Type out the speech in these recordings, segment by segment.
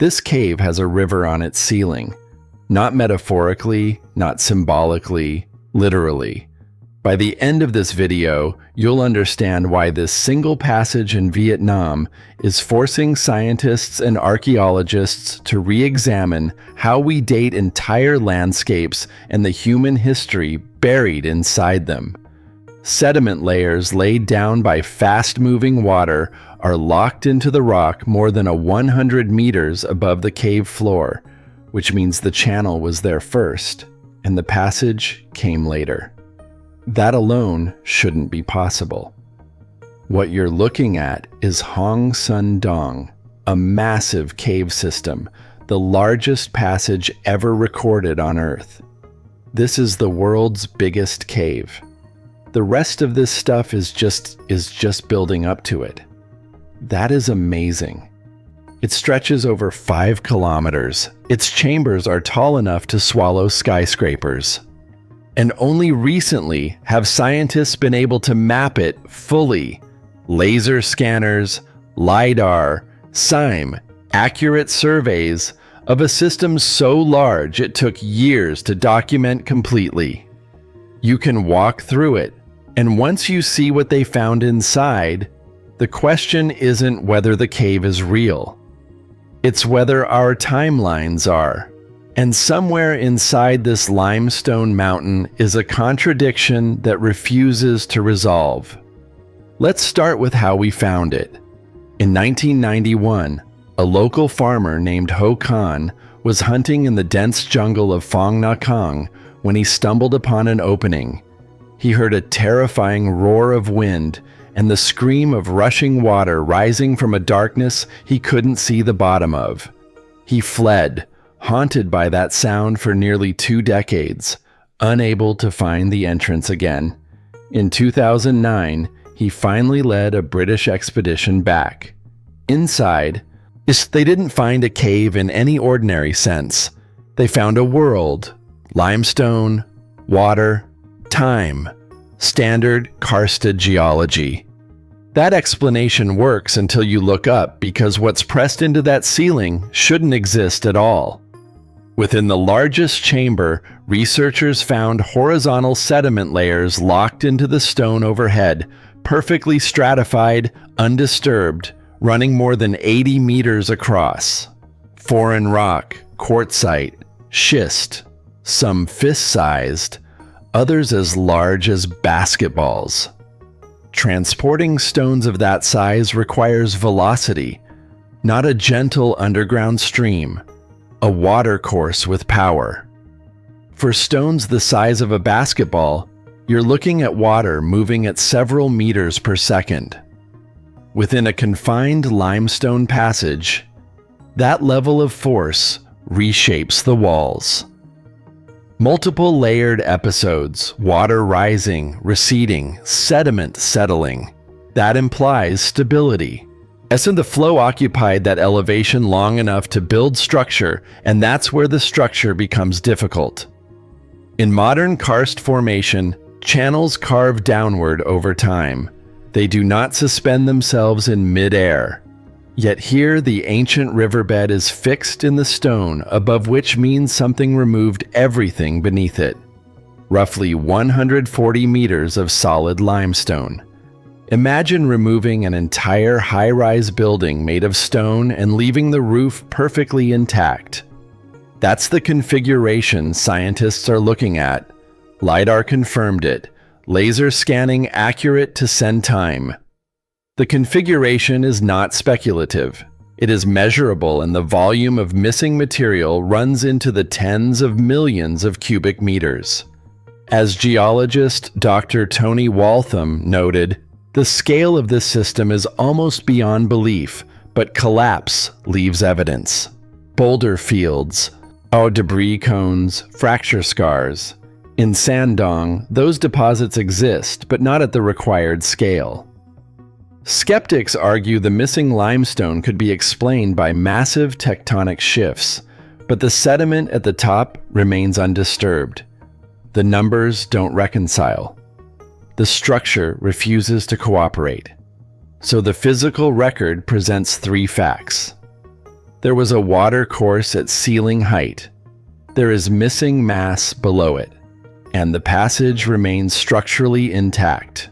This cave has a river on its ceiling. Not metaphorically, not symbolically, literally. By the end of this video, you'll understand why this single passage in Vietnam is forcing scientists and archaeologists to re-examine how we date entire landscapes and the human history buried inside them. Sediment layers laid down by fast-moving water are locked into the rock more than 100 meters above the cave floor, which means the channel was there first, and the passage came later. That alone shouldn't be possible. What you're looking at is Hong Sun Dong, a massive cave system, the largest passage ever recorded on Earth. This is the world's biggest cave. The rest of this stuff is just building up to it. That is amazing. It stretches over 5 kilometers. Its chambers are tall enough to swallow skyscrapers. And only recently have scientists been able to map it fully. Laser scanners, LiDAR, SIME, accurate surveys of a system so large it took years to document completely. You can walk through it, and once you see what they found inside, the question isn't whether the cave is real. It's whether our timelines are. And somewhere inside this limestone mountain is a contradiction that refuses to resolve. Let's start with how we found it. In 1991, a local farmer named Ho Khan was hunting in the dense jungle of Phong Nha Khong when he stumbled upon an opening. He heard a terrifying roar of wind and the scream of rushing water rising from a darkness he couldn't see the bottom of. He fled, haunted by that sound for nearly 2 decades, unable to find the entrance again. In 2009, he finally led a British expedition back. Inside, they didn't find a cave in any ordinary sense. They found a world: limestone, water, time, standard karsted geology. That explanation works until you look up, because what's pressed into that ceiling shouldn't exist at all. Within the largest chamber, researchers found horizontal sediment layers locked into the stone overhead, perfectly stratified, undisturbed, running more than 80 meters across. Foreign rock, quartzite, schist, some fist-sized, others as large as basketballs. Transporting stones of that size requires velocity, not a gentle underground stream. A watercourse with power. For stones the size of a basketball, you're looking at water moving at several meters per second. Within a confined limestone passage, that level of force reshapes the walls. Multiple layered episodes, water rising, receding, sediment settling. That implies stability. And the flow occupied that elevation long enough to build structure, and that's where the structure becomes difficult. In modern karst formation, channels carve downward over time. They do not suspend themselves in mid-air. Yet here the ancient riverbed is fixed in the stone, above which means something removed everything beneath it. Roughly 140 meters of solid limestone. Imagine removing an entire high-rise building made of stone and leaving the roof perfectly intact. That's the configuration scientists are looking at. LiDAR confirmed it. Laser scanning accurate to send time. The configuration is not speculative. It is measurable, and the volume of missing material runs into the tens of millions of cubic meters. As geologist Dr. Tony Waltham noted, the scale of this system is almost beyond belief, but collapse leaves evidence. Boulder fields, debris cones, fracture scars. In Sandong, those deposits exist, but not at the required scale. Skeptics argue the missing limestone could be explained by massive tectonic shifts, but the sediment at the top remains undisturbed. The numbers don't reconcile. The structure refuses to cooperate. So the physical record presents 3 facts. There was a water course at ceiling height. There is missing mass below it, and the passage remains structurally intact.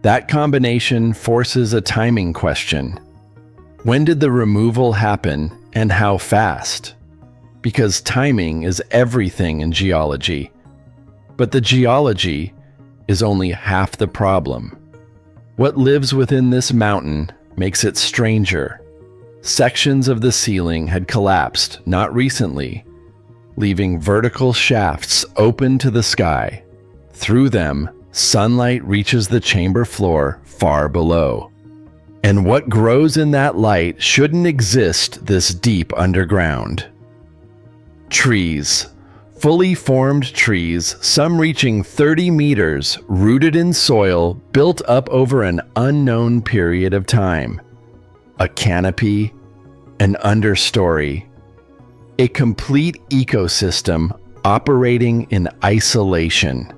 That combination forces a timing question. When did the removal happen, and how fast? Because timing is everything in geology. But the geology is only half the problem. What lives within this mountain makes it stranger. Sections of the ceiling had collapsed not recently, leaving vertical shafts open to the sky. Through them, sunlight reaches the chamber floor far below. And what grows in that light shouldn't exist this deep underground. Trees. Fully formed trees, some reaching 30 meters, rooted in soil, built up over an unknown period of time. A canopy, an understory. A complete ecosystem operating in isolation.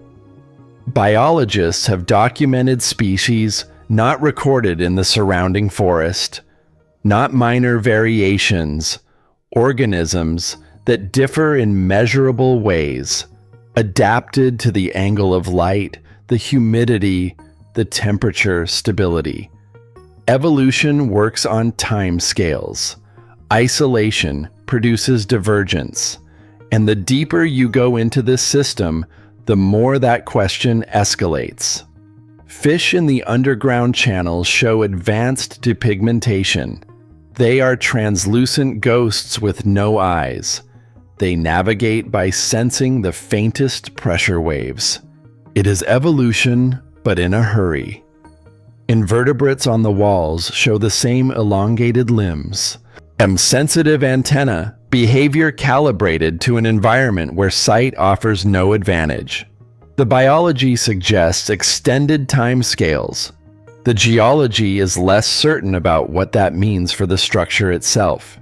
Biologists have documented species not recorded in the surrounding forest, not minor variations, organisms that differ in measurable ways, adapted to the angle of light, the humidity, the temperature stability. Evolution works on time scales. Isolation produces divergence. And the deeper you go into this system, the more that question escalates. Fish in the underground channels show advanced depigmentation. They are translucent ghosts with no eyes. They navigate by sensing the faintest pressure waves. It is evolution, but in a hurry. Invertebrates on the walls show the same elongated limbs. Sensitive antenna, behavior calibrated to an environment where sight offers no advantage. The biology suggests extended time scales. The geology is less certain about what that means for the structure itself.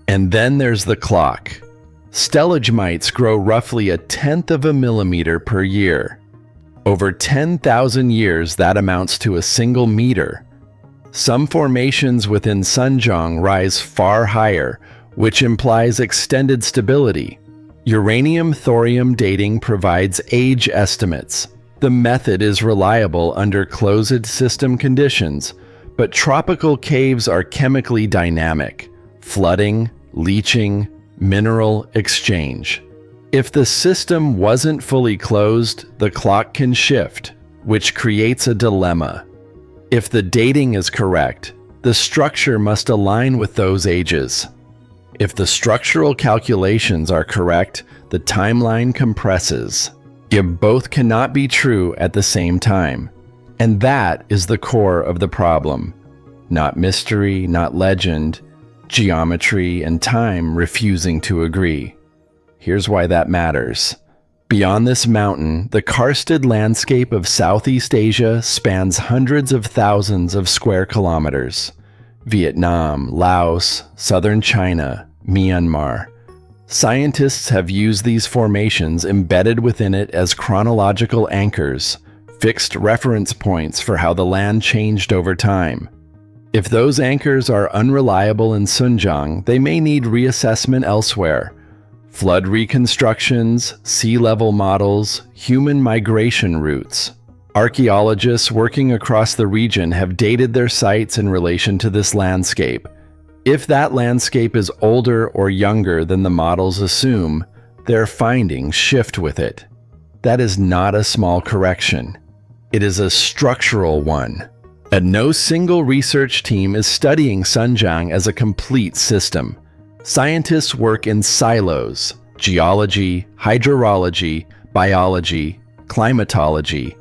And then there's the clock. Stalagmites grow roughly 1/10 of a millimeter per year. Over 10,000 years, that amounts to a single meter. Some formations within Sunjang rise far higher, which implies extended stability. Uranium-thorium dating provides age estimates. The method is reliable under closed system conditions, but tropical caves are chemically dynamic: flooding, leaching, mineral exchange. If the system wasn't fully closed, the clock can shift, which creates a dilemma. If the dating is correct, the structure must align with those ages. If the structural calculations are correct, the timeline compresses. Yet both cannot be true at the same time. And that is the core of the problem. Not mystery, not legend, geometry and time refusing to agree. Here's why that matters. Beyond this mountain, the karsted landscape of Southeast Asia spans hundreds of thousands of square kilometers. Vietnam, Laos, southern China, Myanmar. Scientists have used these formations embedded within it as chronological anchors, fixed reference points for how the land changed over time. If those anchors are unreliable in Sunjang, they may need reassessment elsewhere. Flood reconstructions, sea level models, human migration routes. Archaeologists working across the region have dated their sites in relation to this landscape. If that landscape is older or younger than the models assume, their findings shift with it. That is not a small correction. It is a structural one. And no single research team is studying Sunjang as a complete system. Scientists work in silos: geology, hydrology, biology, climatology.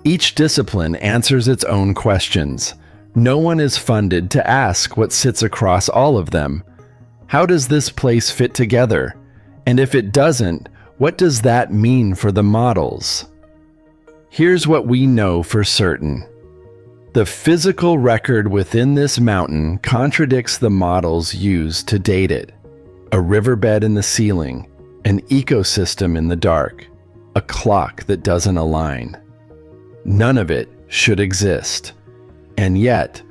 Each discipline answers its own questions. No one is funded to ask what sits across all of them. How does this place fit together? And if it doesn't, what does that mean for the models? Here's what we know for certain. The physical record within this mountain contradicts the models used to date it. A riverbed in the ceiling, an ecosystem in the dark, a clock that doesn't align. None of it should exist. And yet,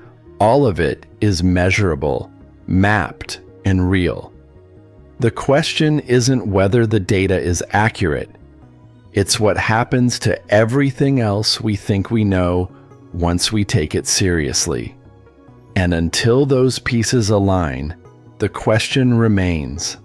all of it is measurable, mapped, and real. The question isn't whether the data is accurate. It's what happens to everything else we think we know once we take it seriously. And until those pieces align, the question remains,